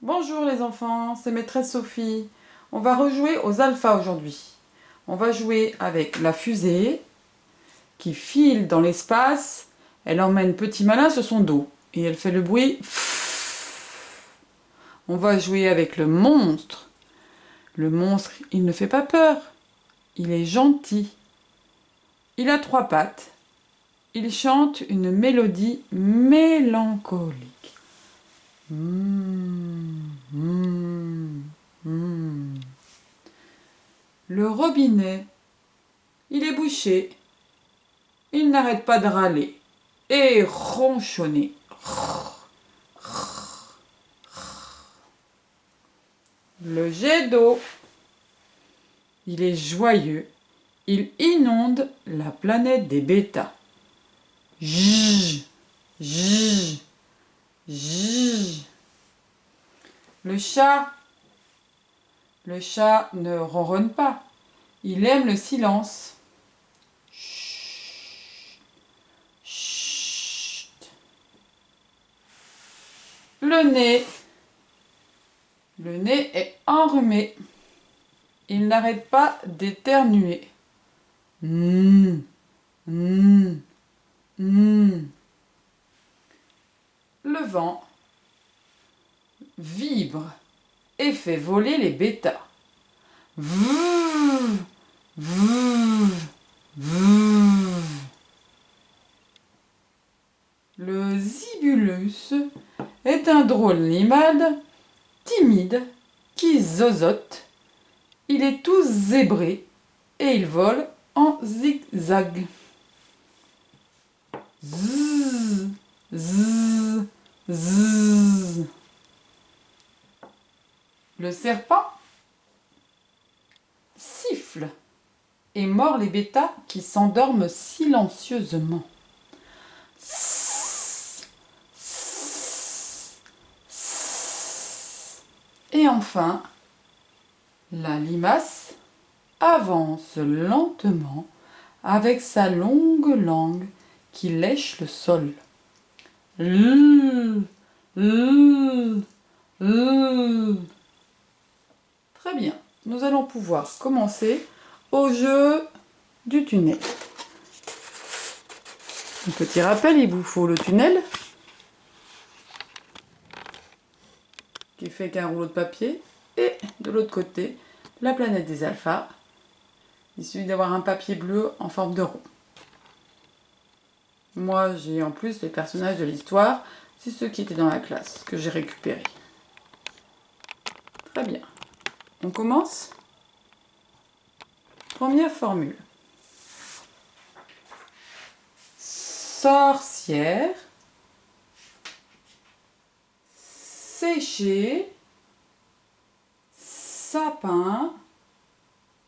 Bonjour les enfants, c'est maîtresse Sophie. On va rejouer aux alphas aujourd'hui. On va jouer avec la fusée qui file dans l'espace. Elle emmène Petit Malin sur son dos et elle fait le bruit. On va jouer avec le monstre. Le monstre, il ne fait pas peur. Il est gentil. Il a 3 pattes. Il chante une mélodie mélancolique. Le robinet, il est bouché. Il n'arrête pas de râler et ronchonner. Le jet d'eau, il est joyeux. Il inonde la planète des bêtas. Zzz, zzz, zzz. Le chat ne ronronne pas. Il aime le silence. Chut, chut. Le nez est enrhumé. Il n'arrête pas d'éternuer. Le vent vibre et fait voler les bêtas. Le zibulus est un drôle animal timide qui zozote. Il est tout zébré et il vole en zigzag. Zzz, zzz, zzz. Le serpent siffle et mord les bêtas qui s'endorment silencieusement. Et enfin, la limace avance lentement avec sa longue langue qui lèche le sol. Très bien, nous allons pouvoir commencer au jeu du tunnel. Un petit rappel, il vous faut le tunnel qui fait qu'un rouleau de papier et de l'autre côté, la planète des alphas. Il suffit d'avoir un papier bleu en forme de rond. Moi, j'ai en plus les personnages de l'histoire. C'est ceux qui étaient dans la classe que j'ai récupérés. Très bien. On commence. Première formule. Sorcière. Sécher. Sapin.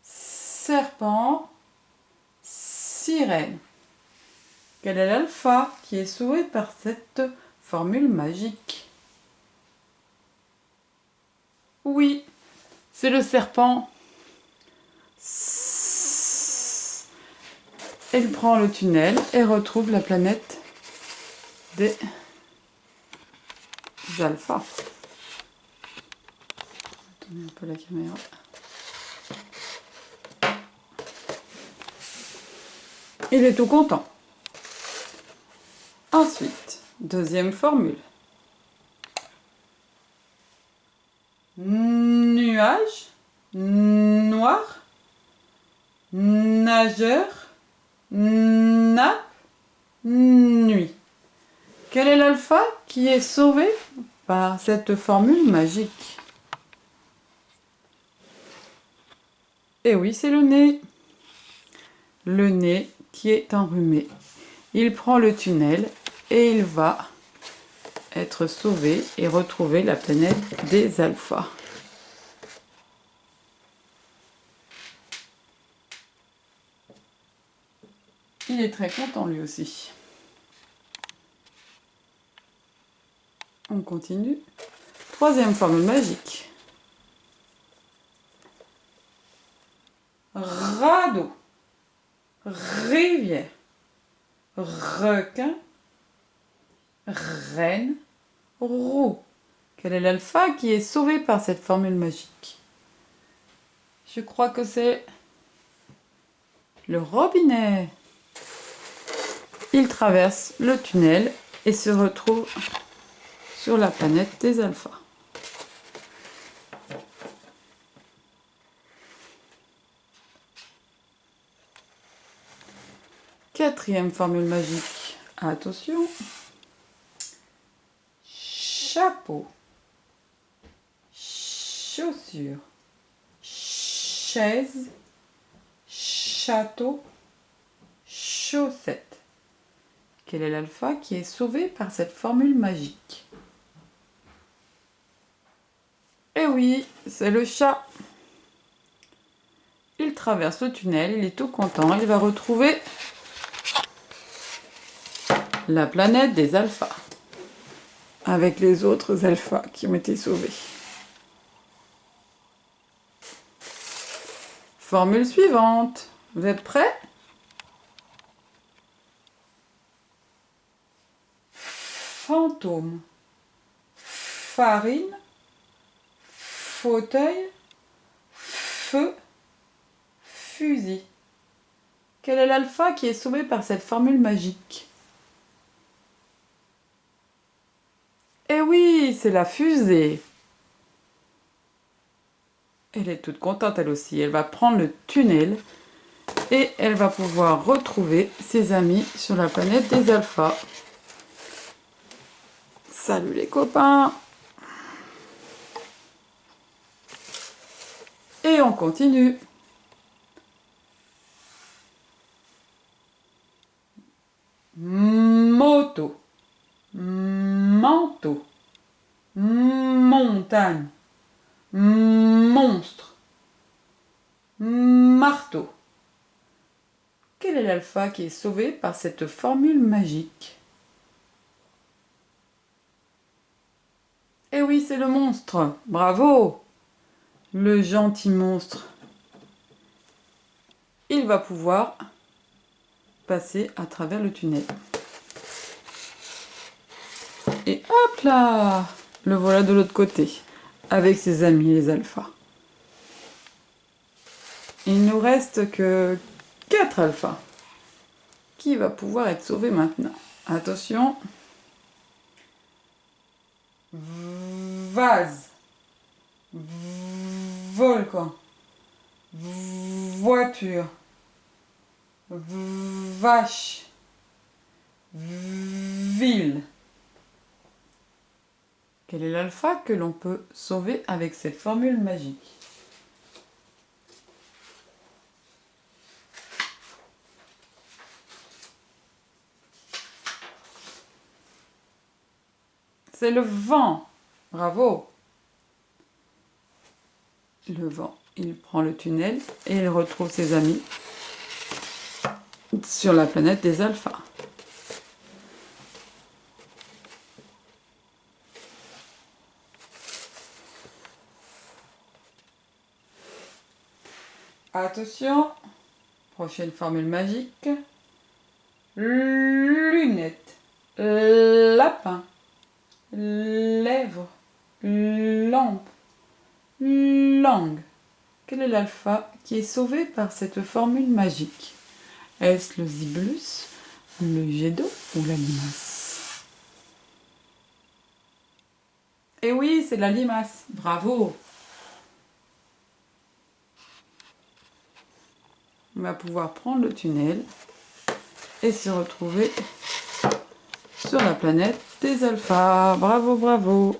Serpent. Sirène. Quel est l'alpha qui est sauvé par cette formule magique? Oui, c'est le serpent. Il prend le tunnel et retrouve la planète des alphas. Tourner un peu la caméra. Il est tout content. Ensuite, deuxième formule. Nuage, noir, nageur, nappe, nuit. Quel est l'alpha qui est sauvé par cette formule magique? Eh oui, c'est le nez. Le nez qui est enrhumé. Il prend le tunnel et il va être sauvé et retrouver la planète des alphas. Il est très content lui aussi. On continue. Troisième formule magique. Radeau, rivière, requin, reine, roue. Quel est l'alpha qui est sauvé par cette formule magique? Je crois que c'est le robinet. Il traverse le tunnel et se retrouve sur la planète des alphas. Quatrième formule magique. Attention. Chapeau. Chaussures. Chaise. Château. Chaussettes. Quel est l'alpha qui est sauvé par cette formule magique? Eh oui, c'est le chat. Il traverse le tunnel, il est tout content, il va retrouver la planète des alphas, avec les autres alphas qui ont été sauvés. Formule suivante. Vous êtes prêts? Fantôme, farine, fauteuil, feu, fusil. Quel est l'alpha qui est sauvé par cette formule magique? Eh oui, c'est la fusée. Elle est toute contente elle aussi. Elle va prendre le tunnel et elle va pouvoir retrouver ses amis sur la planète des alphas. Salut les copains! Et on continue. Moto, manteau, montagne, monstre, marteau. Quel est l'alpha qui est sauvé par cette formule magique? Eh oui, c'est le monstre. Bravo! Le gentil monstre. Il va pouvoir passer à travers le tunnel. Et hop là! Le voilà de l'autre côté, avec ses amis les alphas. Il nous reste que 4 alphas. Qui va pouvoir être sauvé maintenant? Attention. Vase. Volcan. Voiture. Vache. Ville. Quel est l'alpha que l'on peut sauver avec cette formule magique? C'est le vent. Bravo. Le vent, il prend le tunnel et il retrouve ses amis sur la planète des alphas. Attention, prochaine formule magique. Lunettes, lapin, lèvres, lampe, langue. Quel est l'alpha qui est sauvé par cette formule magique? Est-ce le zibulus, le jet d'eau ou la limace? Eh oui, c'est la limace. Bravo! On va pouvoir prendre le tunnel et se retrouver sur la planète des alphas. Bravo, bravo!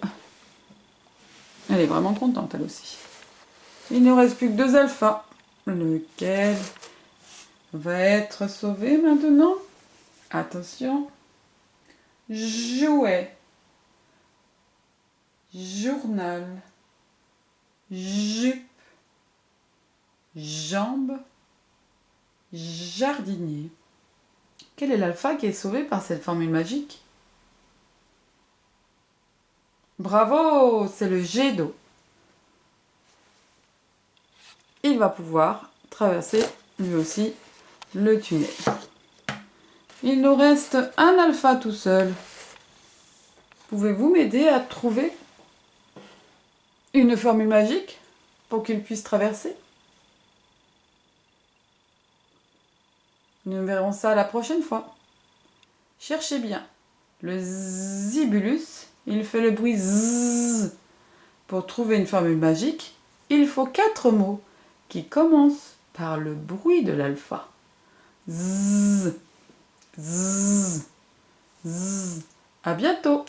Elle est vraiment contente, elle aussi. Il ne reste plus que 2 alphas. Lequel va être sauvé maintenant? Attention. Jouet. Journal. Jupe. Jambe. Jardinier. Quel est l'alpha qui est sauvé par cette formule magique? Bravo, c'est le jet d'eau. Il va pouvoir traverser lui aussi le tunnel. Il nous reste un alpha tout seul. Pouvez-vous m'aider à trouver une formule magique pour qu'il puisse traverser. Nous verrons ça la prochaine fois. Cherchez bien. Le zibulus, il fait le bruit zzz. Pour trouver une formule magique, il faut 4 mots qui commencent par le bruit de l'alpha. Zzz, zzz, zzz. À bientôt!